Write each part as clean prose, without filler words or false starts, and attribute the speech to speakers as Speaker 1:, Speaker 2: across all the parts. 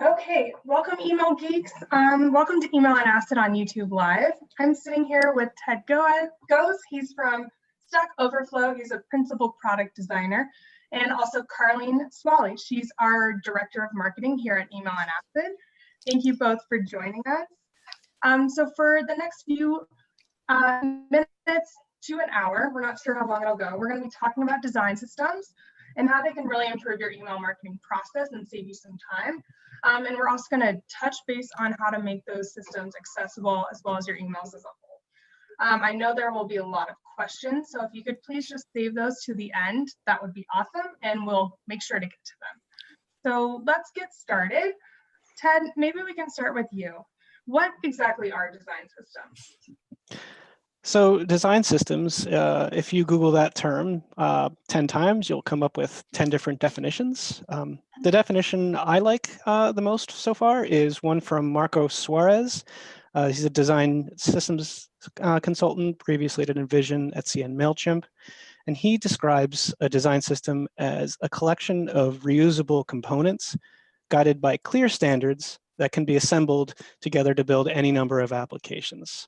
Speaker 1: Okay, welcome email geeks. Welcome to Email and Acid on YouTube Live. I'm sitting here with Ted Goes. He's from Stack Overflow. He's a principal product designer. And also Carleen Swally. She's our director of marketing here at Email and Acid. Thank you both for joining us. So for the next few minutes to an hour, we're not sure how long it'll go, we're going to be talking about design systems and how they can really improve your email marketing process and save you some time. And we're also going to touch base on how to make those systems accessible as well as your emails as a whole. I know there will be a lot of questions, so if you could please just save those to the end, that would be awesome, and we'll make sure to get to them. So let's get started. Ted, maybe we can start with you. What exactly are design systems?
Speaker 2: So design systems, if you Google that term 10 times, you'll come up with 10 different definitions. The definition I like the most so far is one from Marco Suarez. He's a design systems consultant, previously at InVision, Etsy, and MailChimp. And he describes a design system as a collection of reusable components guided by clear standards that can be assembled together to build any number of applications.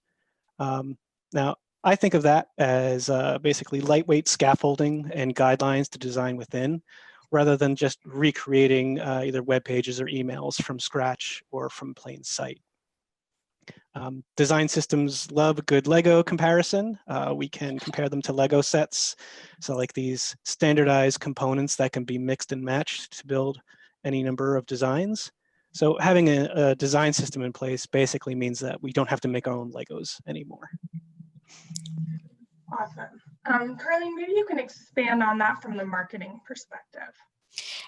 Speaker 2: Now, I think of that as basically lightweight scaffolding and guidelines to design within, rather than just recreating either web pages or emails from scratch or from plain sight. Design systems love a good Lego comparison. We can compare them to Lego sets. So like these standardized components that can be mixed and matched to build any number of designs. So having a design system in place basically means that we don't have to make our own Legos anymore.
Speaker 1: Awesome. Carleen, maybe you can expand on that from the marketing perspective.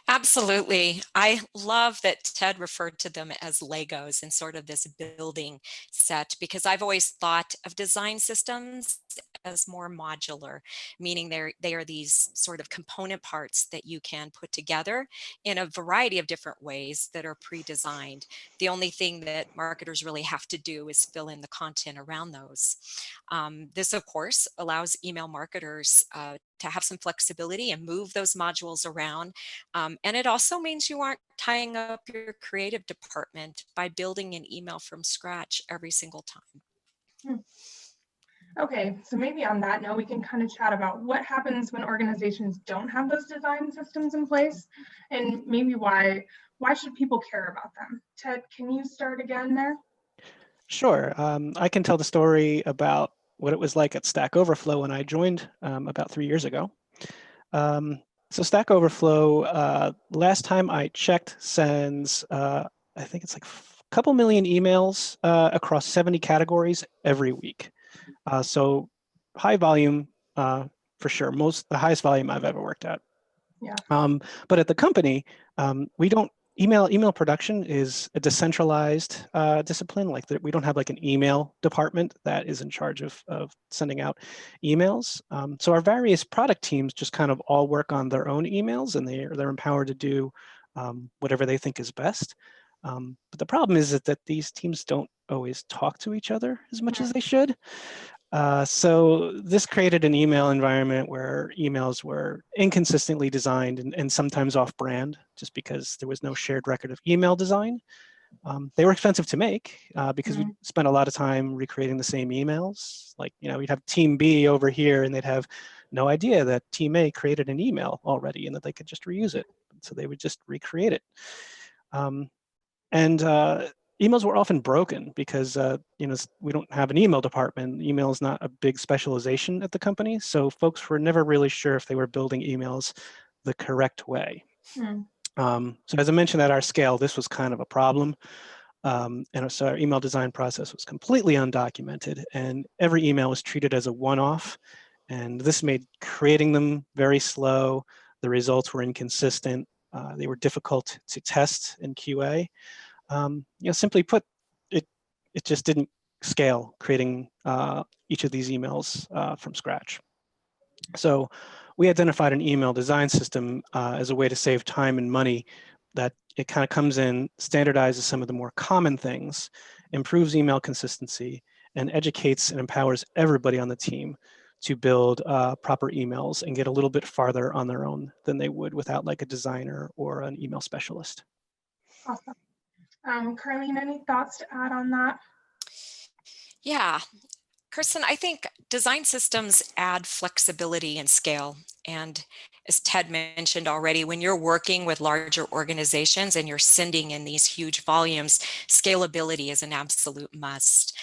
Speaker 3: Absolutely. I love that Ted referred to them as Legos and sort of this building set, because I've always thought of design systems as more modular, meaning they are these sort of component parts that you can put together in a variety of different ways that are pre-designed. The only thing that marketers really have to do is fill in the content around those. This, of course, allows email marketers to have some flexibility and move those modules around. And it also means you aren't tying up your creative department by building an email from scratch every single time.
Speaker 1: Okay, so maybe on that note, we can kind of chat about what happens when organizations don't have those design systems in place, and maybe why should people care about them? Ted, can you start again there?
Speaker 2: Sure. I can tell the story about what it was like at Stack Overflow when I joined about 3 years ago. So Stack Overflow, last time I checked, sends, I think it's like a couple million emails across 70 categories every week. So high volume for sure, the highest volume I've ever worked at.
Speaker 1: Yeah.
Speaker 2: But at the company, we don't, email production is a decentralized discipline. Like we don't have like an email department that is in charge of sending out emails. So our various product teams just kind of all work on their own emails, and they're empowered to do whatever they think is best. But the problem is that these teams don't always talk to each other as much as they should. So this created an email environment where emails were inconsistently designed and sometimes off-brand, just because there was no shared record of email design. They were expensive to make because we spent a lot of time recreating the same emails. Like, we'd have Team B over here, and they'd have no idea that Team A created an email already and that they could just reuse it. So they would just recreate it. Emails were often broken because we don't have an email department. Email is not a big specialization at the company, so folks were never really sure if they were building emails the correct way. So as I mentioned, at our scale, this was kind of a problem. And so our email design process was completely undocumented, and every email was treated as a one-off. And this made creating them very slow. The results were inconsistent. They were difficult to test in QA. Simply put, it just didn't scale creating each of these emails from scratch. So we identified an email design system as a way to save time and money, that it kind of comes in, standardizes some of the more common things, improves email consistency, and educates and empowers everybody on the team to build proper emails and get a little bit farther on their own than they would without like a designer or an email specialist.
Speaker 1: Awesome. Carlene, any thoughts to add on that?
Speaker 3: Yeah, Kirsten, I think design systems add flexibility and scale. And as Ted mentioned already, when you're working with larger organizations and you're sending in these huge volumes, scalability is an absolute must.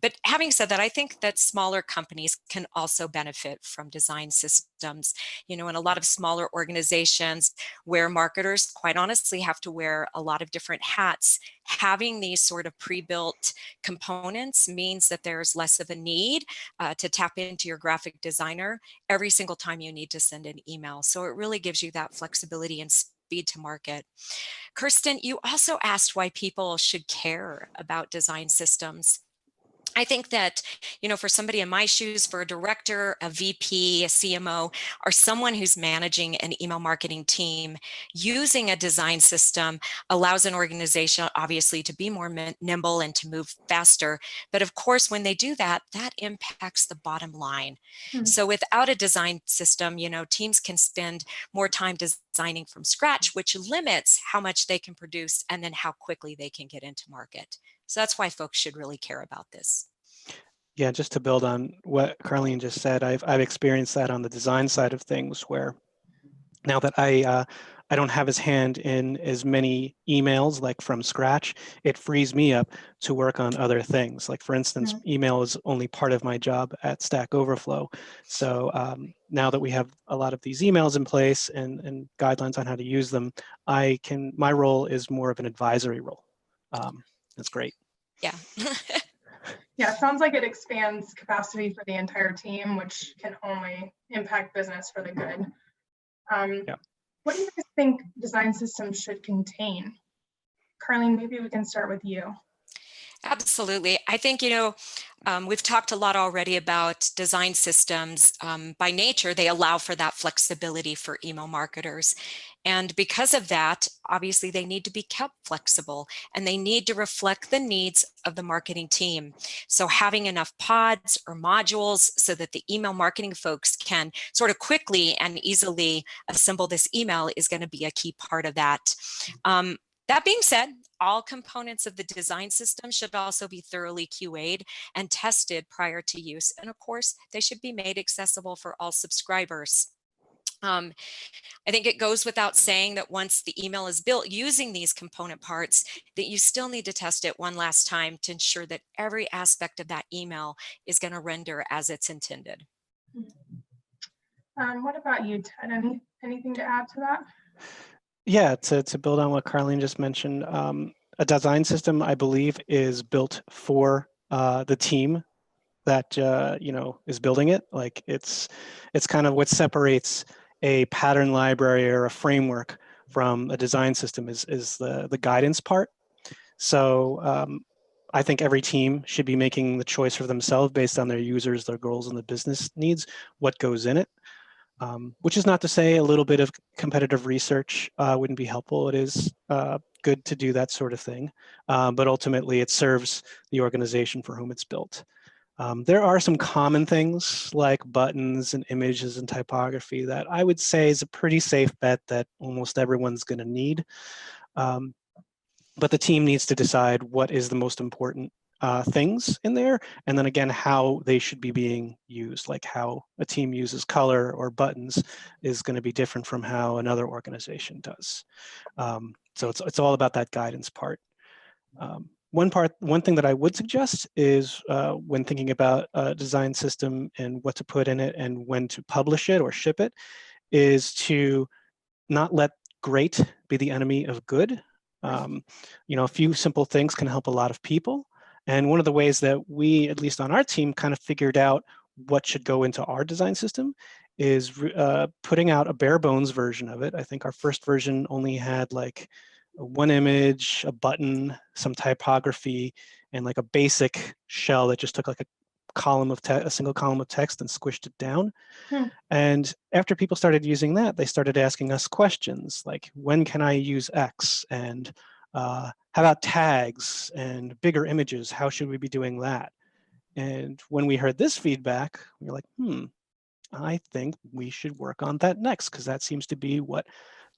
Speaker 3: But having said that, I think that smaller companies can also benefit from design systems. You know, in a lot of smaller organizations where marketers, quite honestly, have to wear a lot of different hats, having these sort of pre-built components means that there's less of a need to tap into your graphic designer every single time you need to send an email. So it really gives you that flexibility and speed to market. Kirsten, you also asked why people should care about design systems. I think that, you know, for somebody in my shoes, for a director, a VP, a CMO, or someone who's managing an email marketing team, using a design system allows an organization obviously to be more nimble and to move faster. But of course, when they do that, that impacts the bottom line. So without a design system, you know, teams can spend more time designing from scratch, which limits how much they can produce and then how quickly they can get into market. So that's why folks should really care about this.
Speaker 2: Yeah, just to build on what Carlene just said, I've experienced that on the design side of things, where now that I don't have his hand in as many emails like from scratch, it frees me up to work on other things. Like for instance, email is only part of my job at Stack Overflow. So now that we have a lot of these emails in place and guidelines on how to use them, my role is more of an advisory role. That's great.
Speaker 3: Yeah.
Speaker 1: Yeah, it sounds like it expands capacity for the entire team, which can only impact business for the good.
Speaker 2: Yeah.
Speaker 1: What do you guys think design systems should contain? Carlene, maybe we can start with you.
Speaker 3: Absolutely. I think, you know, we've talked a lot already about design systems. By nature, they allow for that flexibility for email marketers. And because of that, obviously, they need to be kept flexible and they need to reflect the needs of the marketing team. So having enough pods or modules so that the email marketing folks can sort of quickly and easily assemble this email is going to be a key part of that. That being said, all components of the design system should also be thoroughly QA'd and tested prior to use. And of course, they should be made accessible for all subscribers. I think it goes without saying that once the email is built using these component parts, that you still need to test it one last time to ensure that every aspect of that email is going to render as it's intended.
Speaker 1: What about you, Ted? Anything to add to that?
Speaker 2: Yeah, to build on what Carlene just mentioned, a design system, I believe, is built for the team that is building it. Like it's kind of what separates a pattern library or a framework from a design system is the guidance part. So I think every team should be making the choice for themselves based on their users, their goals, and the business needs, what goes in it. Which is not to say a little bit of competitive research wouldn't be helpful. It is good to do that sort of thing, but ultimately it serves the organization for whom it's built. There are some common things like buttons and images and typography that I would say is a pretty safe bet that almost everyone's going to need. But the team needs to decide what is the most important things in there, and then again, how they should be being used, like how a team uses color or buttons is going to be different from how another organization does. So it's all about that guidance part. One thing that I would suggest is when thinking about a design system and what to put in it and when to publish it or ship it, is to not let great be the enemy of good. A few simple things can help a lot of people. And one of the ways that we, at least on our team, kind of figured out what should go into our design system is putting out a bare bones version of it. I think our first version only had like one image, a button, some typography, and like a basic shell that just took like a single column of text and squished it down. And after people started using that, they started asking us questions like, when can I use X? And how about tags and bigger images? How should we be doing that? And when we heard this feedback, we were like, I think we should work on that next, because that seems to be what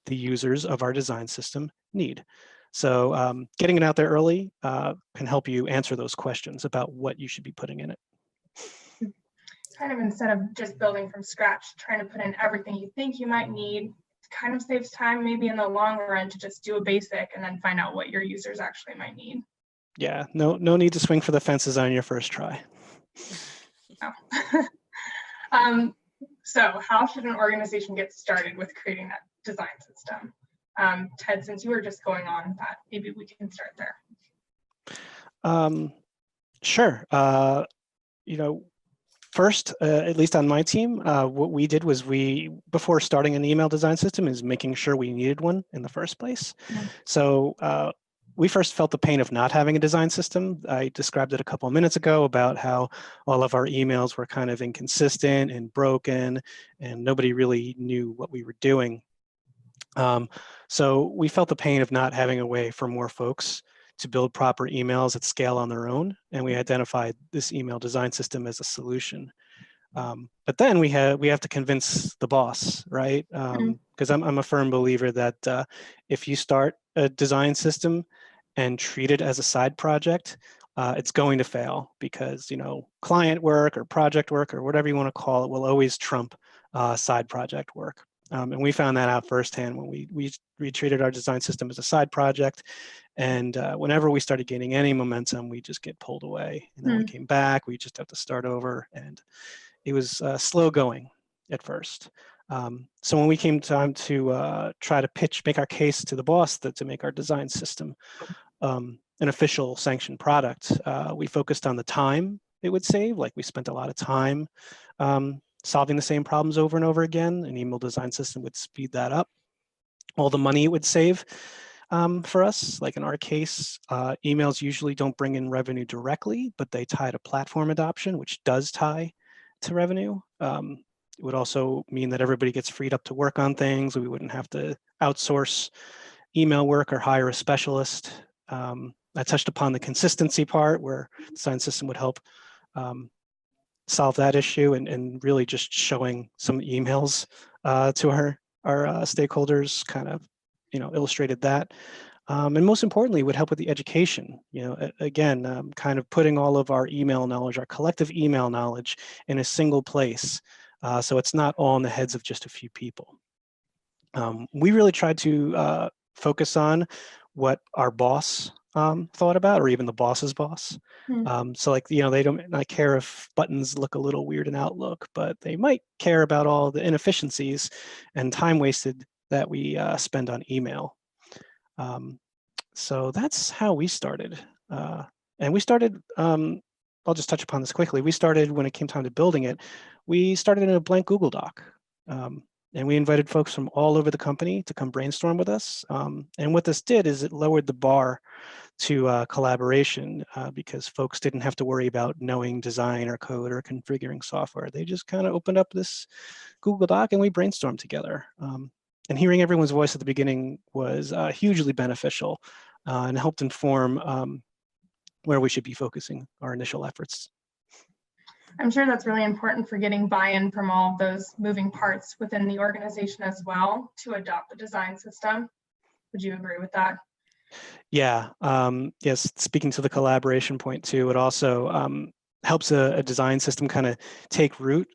Speaker 2: the users of our design system need. So getting it out there early can help you answer those questions about what you should be putting in it.
Speaker 1: Kind of instead of just building from scratch, trying to put in everything you think you might need, kind of saves time maybe in the long run to just do a basic and then find out what your users actually might need.
Speaker 2: Yeah, no need to swing for the fences on your first try.
Speaker 1: No. So how should an organization get started with creating that design system? Ted, since you were just going on that, maybe we can start there.
Speaker 2: Sure. First, at least on my team, what we did was before starting an email design system is making sure we needed one in the first place. Mm-hmm. So we first felt the pain of not having a design system. I described it a couple of minutes ago about how all of our emails were kind of inconsistent and broken, and nobody really knew what we were doing. So we felt the pain of not having a way for more folks to build proper emails at scale on their own, and we identified this email design system as a solution. But then we have to convince the boss, right? Because I'm a firm believer that if you start a design system and treat it as a side project, it's going to fail, because client work or project work or whatever you want to call it will always trump side project work. And we found that out firsthand when we treated our design system as a side project. And whenever we started gaining any momentum, we just get pulled away. And then we came back, we just have to start over. And it was slow going at first. So when we came time to try to make our case to the boss to make our design system an official sanctioned product, we focused on the time it would save. Like, we spent a lot of time solving the same problems over and over again. An email design system would speed that up. All the money it would save for us, like in our case, emails usually don't bring in revenue directly, but they tie to platform adoption, which does tie to revenue. It would also mean that everybody gets freed up to work on things. We wouldn't have to outsource email work or hire a specialist. I touched upon the consistency part, where the design system would help solve that issue, and really just showing some emails to our stakeholders kind of illustrated that. And most importantly, would help with the education. Again, kind of putting all of our email knowledge, our collective email knowledge, in a single place, so it's not all in the heads of just a few people. We really tried to focus on what our boss thought about, or even the boss's boss. So like, they don't not care if buttons look a little weird in Outlook, but they might care about all the inefficiencies and time wasted that we spend on email. So that's how we started. And we started, I'll just touch upon this quickly. We started, when it came time to building it, we started in a blank Google Doc. And we invited folks from all over the company to come brainstorm with us. And what this did is it lowered the bar to collaboration, because folks didn't have to worry about knowing design or code or configuring software. They just kind of opened up this Google Doc and we brainstormed together. And hearing everyone's voice at the beginning was hugely beneficial, and helped inform where we should be focusing our initial efforts.
Speaker 1: I'm sure that's really important for getting buy-in from all of those moving parts within the organization as well to adopt the design system. Would you agree with that?
Speaker 2: Yeah. Yes. Speaking to the collaboration point too, it also helps a design system kind of take root.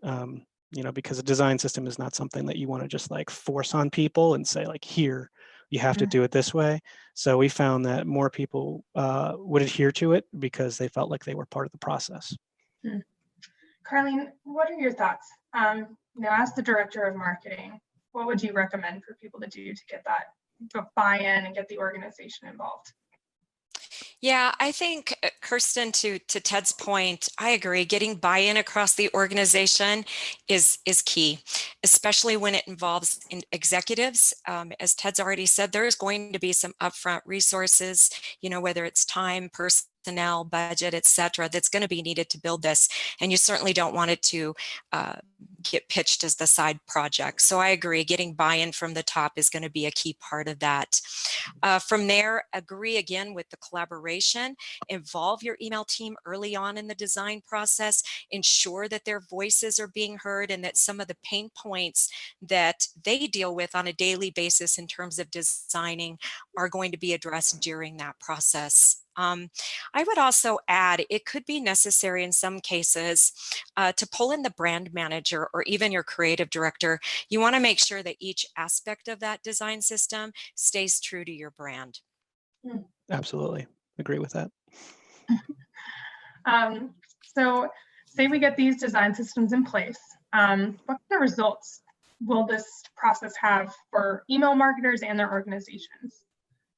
Speaker 2: Because a design system is not something that you want to just like force on people and say like, here, you have to do it this way. So we found that more people would adhere to it because they felt like they were part of the process.
Speaker 1: Carlene, what are your thoughts? As the director of marketing, what would you recommend for people to do to get that buy-in and get the organization involved?
Speaker 3: Yeah, I think, Kirsten, to Ted's point, I agree. Getting buy-in across the organization is key, especially when it involves executives. As Ted's already said, there is going to be some upfront resources, whether it's time, personnel, budget, et cetera, that's going to be needed to build this. And you certainly don't want it to get pitched as the side project. So I agree, getting buy-in from the top is going to be a key part of that. From there, agree again with the collaboration, involve your email team early on in the design process, ensure that their voices are being heard and that some of the pain points that they deal with on a daily basis in terms of designing are going to be addressed during that process. I would also add, it could be necessary in some cases to pull in the brand manager or even your creative director. You want to make sure that each aspect of that design system stays true to your brand.
Speaker 2: Absolutely. Agree with that.
Speaker 1: So say we get these design systems in place, what kind of results will this process have for email marketers and their organizations?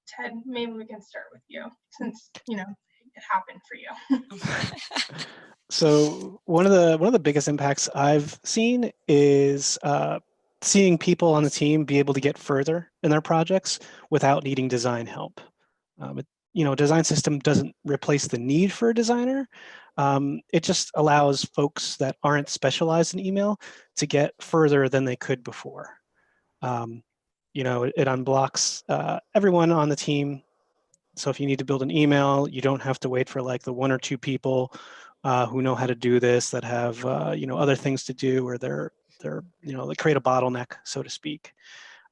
Speaker 1: Ted, maybe we can start with you since, you know, it happened for you.
Speaker 2: So one of the biggest impacts I've seen is seeing people on the team be able to get further in their projects without needing design help. A design system doesn't replace the need for a designer. It just allows folks that aren't specialized in email to get further than they could before. It unblocks everyone on the team. So if you need to build an email, you don't have to wait for like the one or two people who know how to do this, that have other things to do, or they create a bottleneck, so to speak.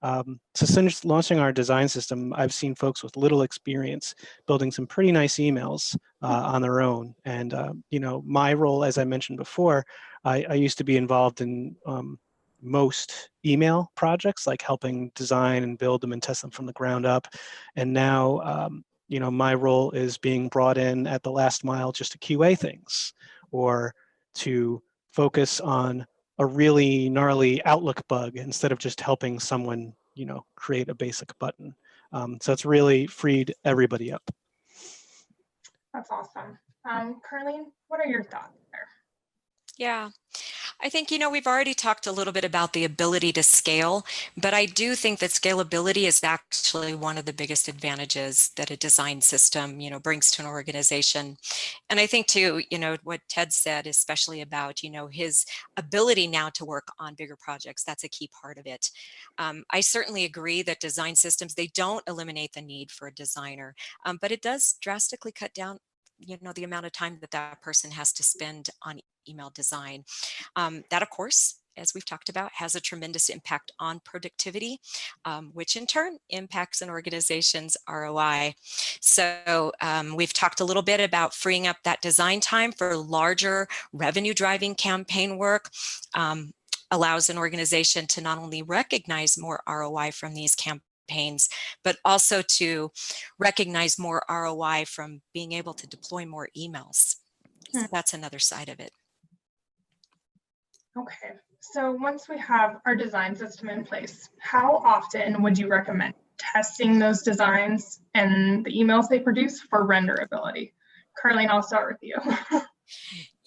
Speaker 2: So since launching our design system, I've seen folks with little experience building some pretty nice emails on their own. And my role, as I mentioned before, I used to be involved in most email projects, like helping design and build them and test them from the ground up. And now, my role is being brought in at the last mile just to QA things, or to focus on a really gnarly Outlook bug instead of just helping someone, create a basic button. So it's really freed everybody up.
Speaker 1: That's awesome. Carleen, what are your thoughts there?
Speaker 3: Yeah, I think, we've already talked a little bit about the ability to scale, but I do think that scalability is actually one of the biggest advantages that a design system, brings to an organization. And I think too, what Ted said, especially about, his ability now to work on bigger projects, that's a key part of it. I certainly agree that design systems, they don't eliminate the need for a designer, but it does drastically cut down the amount of time that that person has to spend on email design. That, of course, as we've talked about, has a tremendous impact on productivity, which in turn impacts an organization's ROI. So we've talked a little bit about freeing up that design time for larger revenue-driving campaign work. Allows an organization to not only recognize more ROI from these campaigns, but also to recognize more ROI from being able to deploy more emails. So that's another side of it.
Speaker 1: Okay, so once we have our design system in place, how often would you recommend testing those designs and the emails they produce for renderability? Carleen, I'll start with you.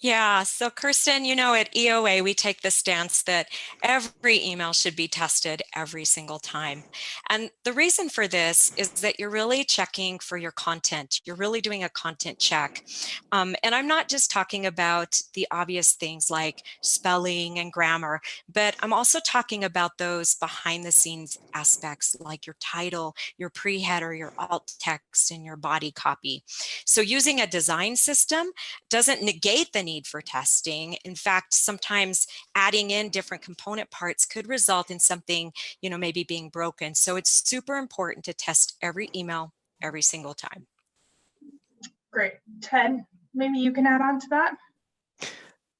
Speaker 3: Yeah, so Kirsten, at EOA, we take the stance that every email should be tested every single time. And the reason for this is that you're really checking for your content. You're really doing a content check. And I'm not just talking about the obvious things like spelling and grammar, but I'm also talking about those behind the scenes aspects like your title, your pre-header, your alt text, and your body copy. So using a design system doesn't negate the need for testing. In fact, sometimes adding in different component parts could result in something, maybe being broken. So it's super important to test every email every single time.
Speaker 1: Great. Ted, maybe you can add on to that?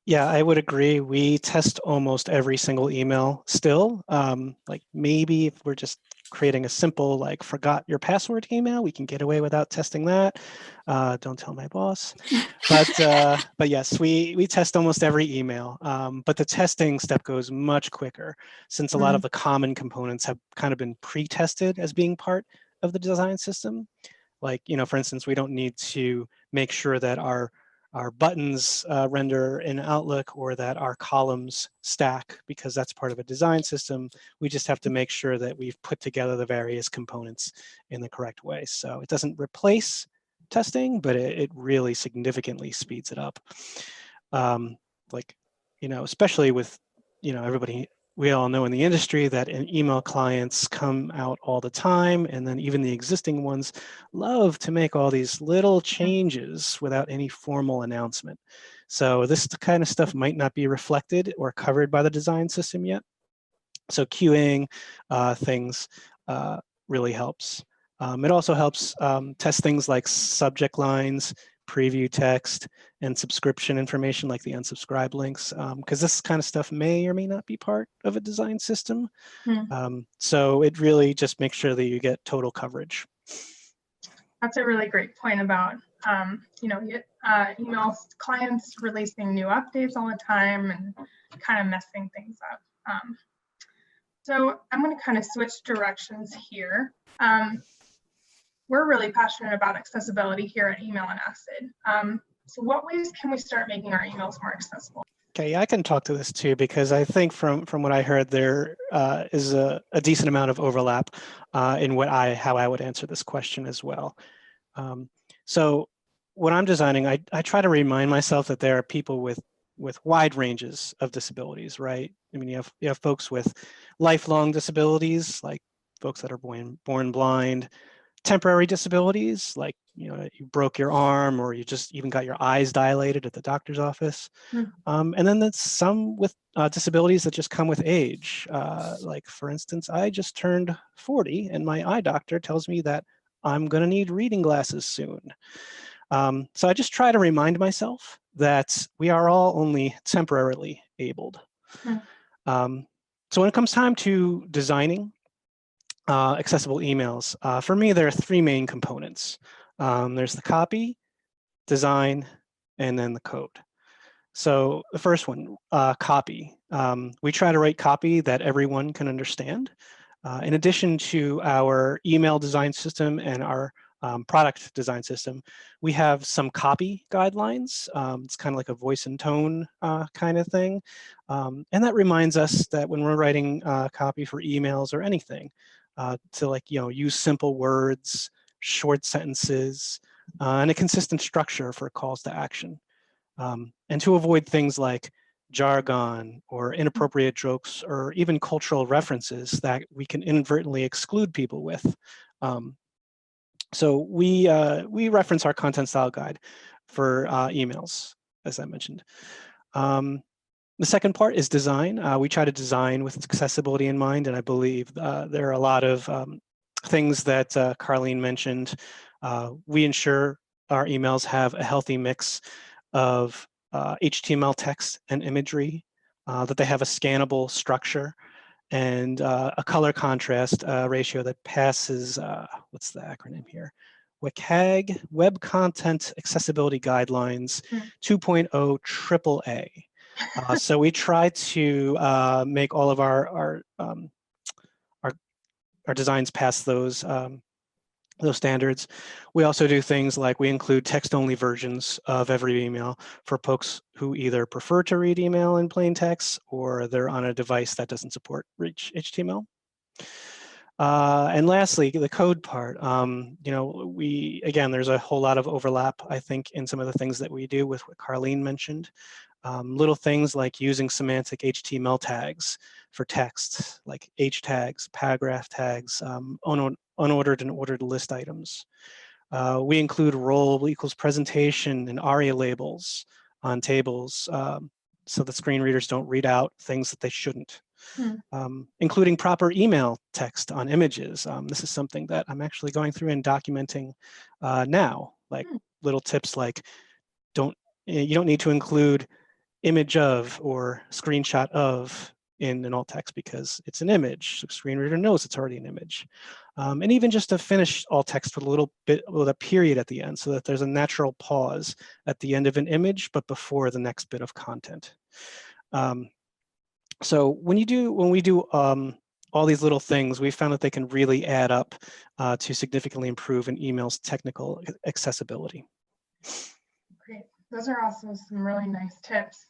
Speaker 2: Yeah, I would agree. We test almost every single email still. Like maybe if we're just creating a simple like forgot your password email, we can get away without testing that. Don't tell my boss. But yes, we test almost every email. But the testing step goes much quicker since a lot of the common components have kind of been pre-tested as being part of the design system. Like, for instance, we don't need to make sure that our buttons render in Outlook or that our columns stack because that's part of a design system. We just have to make sure that we've put together the various components in the correct way. So it doesn't replace testing, but it really significantly speeds it up. Like, especially with, everybody, we all know in the industry that email clients come out all the time, and then even the existing ones love to make all these little changes without any formal announcement. So this kind of stuff might not be reflected or covered by the design system yet. So queuing things really helps. It also helps test things like subject lines, preview text, and subscription information like the unsubscribe links, because this kind of stuff may or may not be part of a design system. So it really just makes sure that you get total coverage.
Speaker 1: That's a really great point about, email clients releasing new updates all the time and kind of messing things up. So I'm going to kind of switch directions here. We're really passionate about accessibility here at Email and Acid. So what ways can we start making our emails more accessible?
Speaker 2: Okay, I can talk to this too, because I think from what I heard, there is a decent amount of overlap in how I would answer this question as well. So when I'm designing, I try to remind myself that there are people with wide ranges of disabilities, right? I mean, you have folks with lifelong disabilities, like folks that are born blind, temporary disabilities, like, you broke your arm, or you just even got your eyes dilated at the doctor's office. And then there's some with disabilities that just come with age. Like, for instance, I just turned 40 and my eye doctor tells me that I'm going to need reading glasses soon. So I just try to remind myself that we are all only temporarily abled. So when it comes time to designing accessible emails, for me, there are three main components. There's the copy, design, and then the code. So the first one, copy. We try to write copy that everyone can understand. In addition to our email design system and our product design system, we have some copy guidelines. It's kind of like a voice and tone kind of thing. And that reminds us that when we're writing copy for emails or anything, to use simple words, short sentences, and a consistent structure for calls to action. And to avoid things like jargon or inappropriate jokes or even cultural references that we can inadvertently exclude people with. So we reference our content style guide for emails, as I mentioned. The second part is design. We try to design with accessibility in mind, and I believe there are a lot of things that Carlene mentioned. We ensure our emails have a healthy mix of HTML text and imagery, that they have a scannable structure, and a color contrast ratio that passes, what's the acronym here? WCAG, Web Content Accessibility Guidelines 2.0 AAA. So we try to make all of our designs pass those standards. We also do things like we include text-only versions of every email for folks who either prefer to read email in plain text or they're on a device that doesn't support rich HTML. And lastly, the code part. Again, there's a whole lot of overlap, I think, in some of the things that we do with what Carlene mentioned. Little things like using semantic HTML tags for text, like H tags, paragraph tags, unordered and ordered list items. We include role equals presentation and ARIA labels on tables so that screen readers don't read out things that they shouldn't. Including proper email text on images. This is something that I'm actually going through and documenting now, like little tips like you don't need to include image of or screenshot of in an alt text because it's an image. So screen reader knows it's already an image. And even just to finish alt text with a little bit with a period at the end so that there's a natural pause at the end of an image, but before the next bit of content. So when we do all these little things, we found that they can really add up to significantly improve an email's technical accessibility.
Speaker 1: Great. Those are also some really nice tips.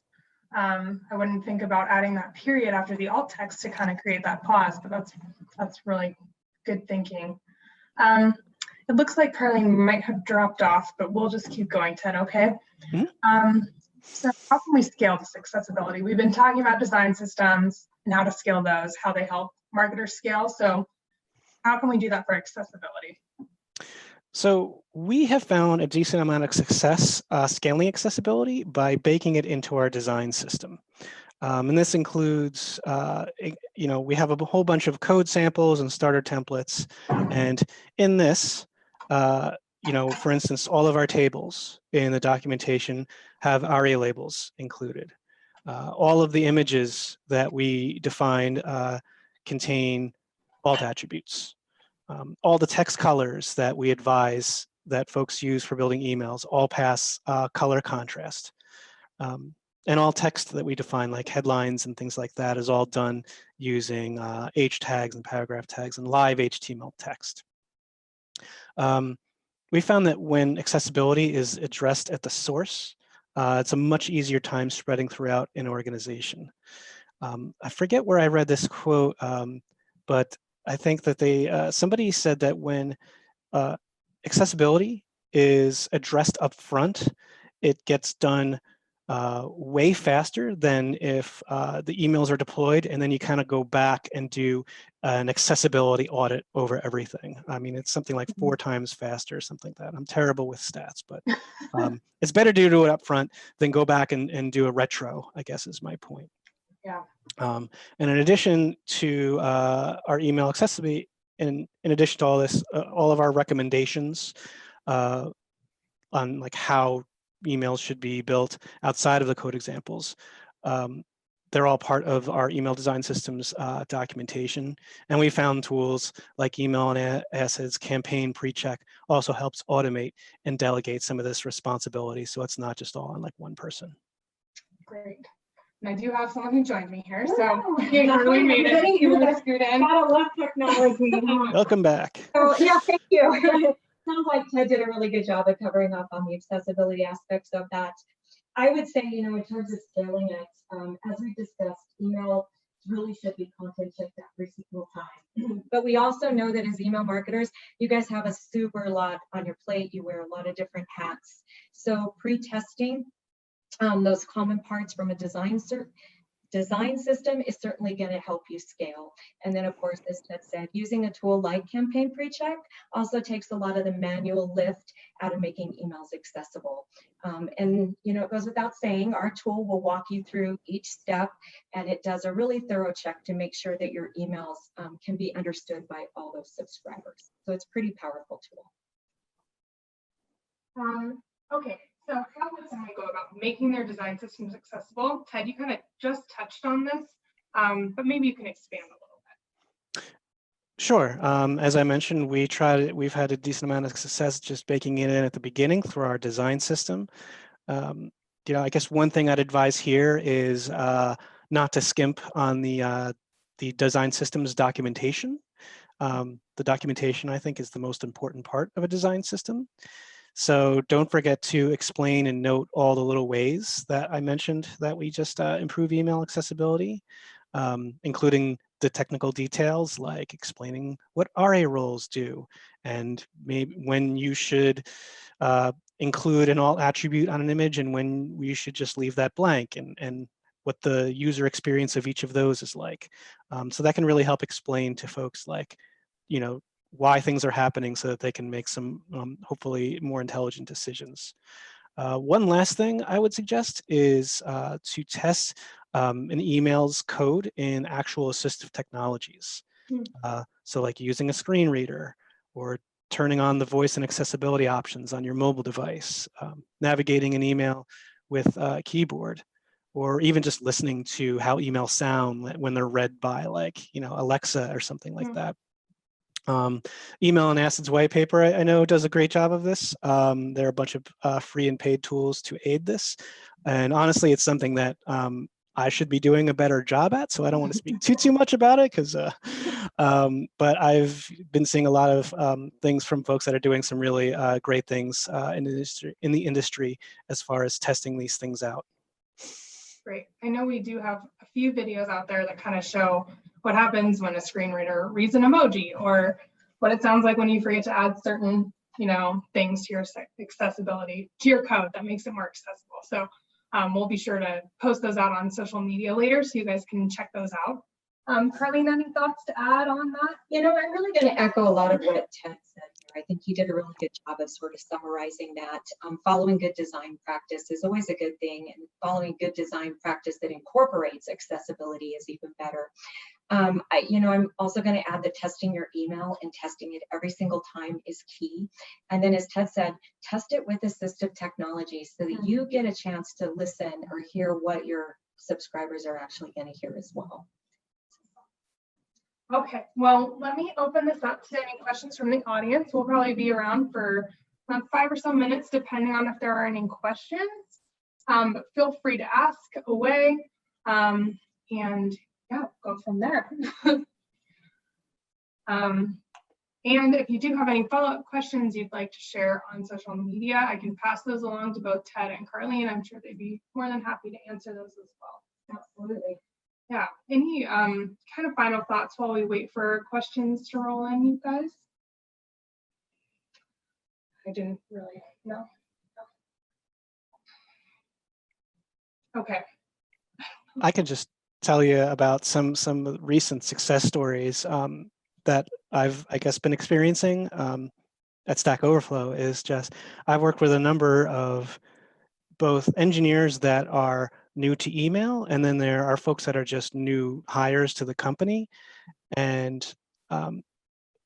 Speaker 1: I wouldn't think about adding that period after the alt text to kind of create that pause, but that's really good thinking. It looks like Carlene might have dropped off, but we'll just keep going, Ted, okay? So how can we scale this accessibility? We've been talking about design systems and how to scale those, how they help marketers scale. So how can we do that for accessibility?
Speaker 2: So we have found a decent amount of success scaling accessibility by baking it into our design system. And this includes, we have a whole bunch of code samples and starter templates. And in this, for instance, all of our tables in the documentation have ARIA labels included. All of the images that we defined contain alt attributes. All the text colors that we advise that folks use for building emails all pass color contrast. And all text that we define, like headlines and things like that, is all done using H tags and paragraph tags and live HTML text. We found that when accessibility is addressed at the source, it's a much easier time spreading throughout an organization. I forget where I read this quote, but I think that somebody said that when accessibility is addressed up front, it gets done way faster than if the emails are deployed and then you kind of go back and do an accessibility audit over everything. I mean, it's something like 4 times faster, something like that. I'm terrible with stats, but it's better to do it up front than go back and do a retro, I guess is my point.
Speaker 1: Yeah.
Speaker 2: And in addition to our email accessibility, in addition to all this, all of our recommendations on like how emails should be built outside of the code examples, they're all part of our email design systems documentation. And we found tools like email and assets, campaign pre-check also helps automate and delegate some of this responsibility. So it's not just all on like one person.
Speaker 1: Great. And I do have someone who joined me here. So you really made it. You were scoot in.
Speaker 4: Gotta love technology.
Speaker 2: Welcome back.
Speaker 4: So yeah, thank you. Sounds like Ted did a really good job of covering up on the accessibility aspects of that. I would say, in terms of scaling it, as we discussed, email really should be content checked every single time. But we also know that as email marketers, you guys have a super lot on your plate. You wear a lot of different hats. So pre-testing those common parts from a design system is certainly going to help you scale. And then, of course, as Ted said, using a tool like Campaign Pre-Check also takes a lot of the manual lift out of making emails accessible. And it goes without saying, our tool will walk you through each step, and it does a really thorough check to make sure that your emails can be understood by all those subscribers. So it's a pretty powerful tool.
Speaker 1: Okay. So how would someone go about making their design systems accessible? Ted, you kind of just touched on this, but maybe you can expand a little bit.
Speaker 2: Sure. As I mentioned, we've had a decent amount of success just baking it in at the beginning through our design system. I guess one thing I'd advise here is not to skimp on the design systems documentation. The documentation, I think, is the most important part of a design system. So don't forget to explain and note all the little ways that I mentioned that we just improve email accessibility, including the technical details like explaining what RA roles do and maybe when you should include an alt attribute on an image and when we should just leave that blank and what the user experience of each of those is like. So that can really help explain to folks like, why things are happening so that they can make some hopefully more intelligent decisions. One last thing I would suggest is to test an email's code in actual assistive technologies. So like using a screen reader or turning on the voice and accessibility options on your mobile device, navigating an email with a keyboard, or even just listening to how emails sound when they're read by like, Alexa or something like that. Email and Acid's white paper, I know, does a great job of this. There are a bunch of free and paid tools to aid this. And honestly, it's something that I should be doing a better job at. So I don't want to speak too much about it but I've been seeing a lot of things from folks that are doing some really great things in the industry as far as testing these things out.
Speaker 1: Great. I know we do have a few videos out there that kind of show what happens when a screen reader reads an emoji or what it sounds like when you forget to add certain, things to your accessibility, to your code that makes it more accessible. So we'll be sure to post those out on social media later so you guys can check those out. Carlene, any thoughts to add on that?
Speaker 4: I'm really going to echo a lot of what Ted said here. I think he did a really good job of sort of summarizing that. Following good design practice is always a good thing, and following good design practice that incorporates accessibility is even better. I'm also going to add that testing your email and testing it every single time is key. And then, as Ted said, test it with assistive technology so that you get a chance to listen or hear what your subscribers are actually going to hear as well.
Speaker 1: Okay, well, let me open this up to any questions from the audience. We'll probably be around for 5 or so minutes, depending on if there are any questions. But feel free to ask away, and yeah, go from there. And if you do have any follow-up questions you'd like to share on social media, I can pass those along to both Ted and Carlene. I'm sure they'd be more than happy to answer those as well.
Speaker 4: Absolutely.
Speaker 1: Yeah, any kind of final thoughts while we wait for questions to roll in, you guys? I didn't really know. Okay.
Speaker 2: I can just tell you about some recent success stories that I've, I guess, been experiencing at Stack Overflow. Is just I've worked with a number of both engineers that are new to email, and then there are folks that are just new hires to the company. And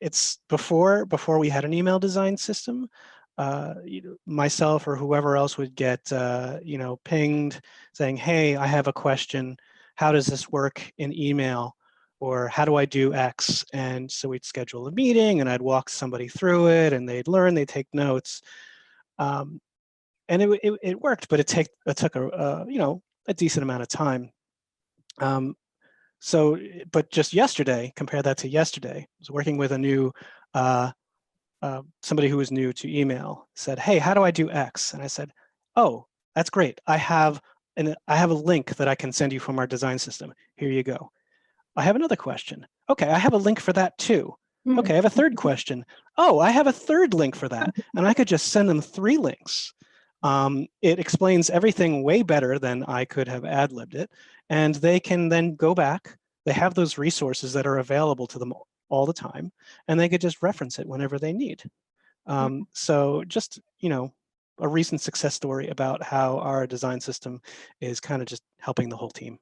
Speaker 2: it's before we had an email design system, myself or whoever else would get pinged saying, hey, I have a question. How does this work in email? Or how do I do X? And so we'd schedule a meeting and I'd walk somebody through it and they'd learn, they'd take notes. And it worked, but it took a decent amount of time. But just yesterday, compare that to yesterday, I was working with a new, somebody who was new to email, said, hey, how do I do X? And I said, oh, that's great. I have a link that I can send you from our design system. Here you go. I have another question. Okay, I have a link for that too. Okay, I have a third question. Oh, I have a third link for that. And I could just send them 3 links. It explains everything way better than I could have ad-libbed it. And they can then go back. They have those resources that are available to them all the time, and they could just reference it whenever they need. So just, a recent success story about how our design system is kind of just helping the whole team.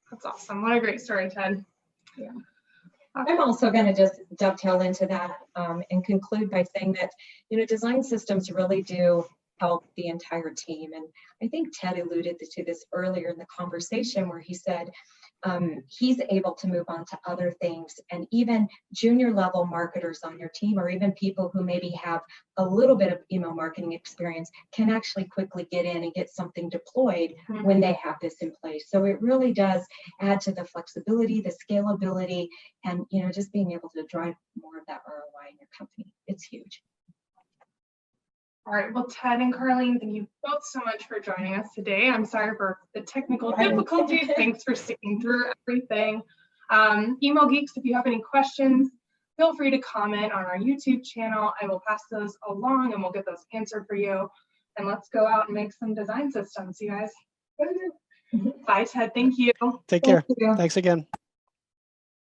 Speaker 1: That's awesome. What a great story, Ted.
Speaker 4: Yeah. I'm also going to just dovetail into that and conclude by saying that, design systems really do help the entire team. And I think Ted alluded to this earlier in the conversation where he said he's able to move on to other things, and even junior level marketers on your team, or even people who maybe have a little bit of email marketing experience, can actually quickly get in and get something deployed when they have this in place. So it really does add to the flexibility, the scalability, and just being able to drive more of that ROI in your company. It's huge.
Speaker 1: All right, well, Ted and Carlene, thank you both so much for joining us today. I'm sorry for the technical difficulties. Thanks for sticking through everything. Email Geeks, if you have any questions, feel free to comment on our YouTube channel. I will pass those along and we'll get those answered for you. And let's go out and make some design systems, you guys. Bye, Ted. Thank you.
Speaker 2: Take care. Thanks again.